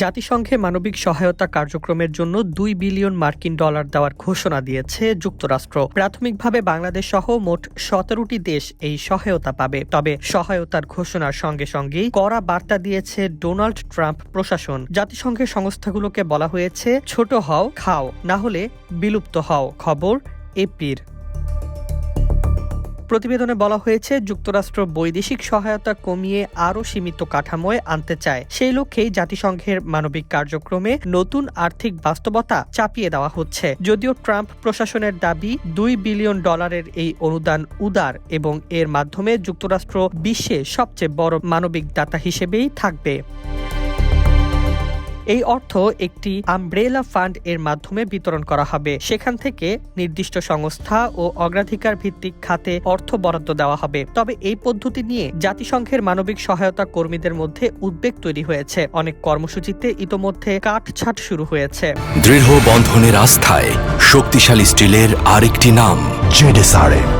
জাতিসংঘে মানবিক সহায়তা কার্যক্রমের জন্য $2 বিলিয়ন মার্কিন ডলার দেওয়ার ঘোষণা দিয়েছে যুক্তরাষ্ট্র। প্রাথমিকভাবে বাংলাদেশ সহ মোট 17টি দেশ এই সহায়তা পাবে। তবে সহায়তার ঘোষণার সঙ্গে সঙ্গেই কড়া বার্তা দিয়েছে ডোনাল্ড ট্রাম্প প্রশাসন। জাতিসংঘের সংস্থাগুলোকে বলা হয়েছে, ছোট হও, খাও, না হলে বিলুপ্ত হও। খবর এপির। প্রতিবেদনে বলা হয়েছে, যুক্তরাষ্ট্র বৈদেশিক সহায়তা কমিয়ে আরও সীমিত কাঠামোয় আনতে চায়। সেই লক্ষ্যেই জাতিসংঘের মানবিক কার্যক্রমে নতুন আর্থিক বাস্তবতা চাপিয়ে দেওয়া হচ্ছে। যদিও ট্রাম্প প্রশাসনের দাবি, $2 বিলিয়ন ডলারের এই অনুদান উদার এবং এর মাধ্যমে যুক্তরাষ্ট্র বিশ্বে সবচেয়ে বড় মানবিক দাতা হিসেবেই থাকবে। এই অর্থ একটি আমব্রেলা ফান্ড এর মাধ্যমে বিতরণ করা হবে। সেখান থেকে নির্দিষ্ট সংস্থা ও অগ্রাধিকার ভিত্তিক খাতে অর্থ বরাদ্দ দেওয়া হবে। তবে এই পদ্ধতি নিয়ে জাতিসংঘের মানবিক সহায়তা কর্মীদের মধ্যে উদ্বেগ তৈরি হয়েছে। অনেক কর্মসূচিতে ইতোমধ্যে কাটছাঁট শুরু হয়েছে। দৃঢ় বন্ধনের আস্থায় শক্তিশালী স্টিলের আরেকটি নাম জেডএসআরএম।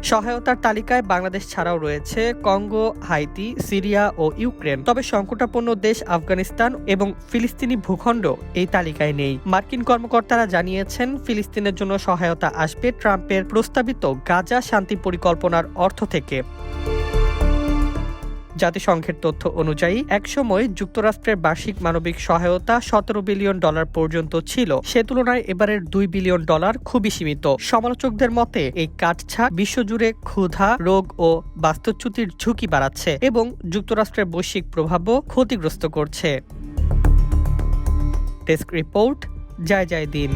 সহায়তার তালিকায় বাংলাদেশ ছাড়াও রয়েছে কঙ্গো, হাইতি, সিরিয়া ও ইউক্রেন। তবে সংকটাপন্ন দেশ আফগানিস্তান এবং ফিলিস্তিনি ভূখণ্ড এই তালিকায় নেই। মার্কিন কর্মকর্তারা জানিয়েছেন, ফিলিস্তিনের জন্য সহায়তা আসবে ট্রাম্পের প্রস্তাবিত গাজা শান্তি পরিকল্পনার অর্থ থেকে। জাতিসংঘের তথ্য অনুযায়ী একসময় যুক্তরাষ্ট্রের বার্ষিক মানবিক সহায়তা $17 বিলিয়ন পর্যন্ত ছিল। সে তুলনায় এবারের $2 বিলিয়ন খুবই সীমিত। সমালোচকদের মতে এই কাটছাঁট বিশ্বজুড়ে ক্ষুধা, রোগ ও বাস্তুচ্যুতির ঝুঁকি বাড়াচ্ছে এবং যুক্তরাষ্ট্রের বৈশ্বিক প্রভাবও ক্ষতিগ্রস্ত করছে। ডেস্ক রিপোর্ট, জয় জয় দিন।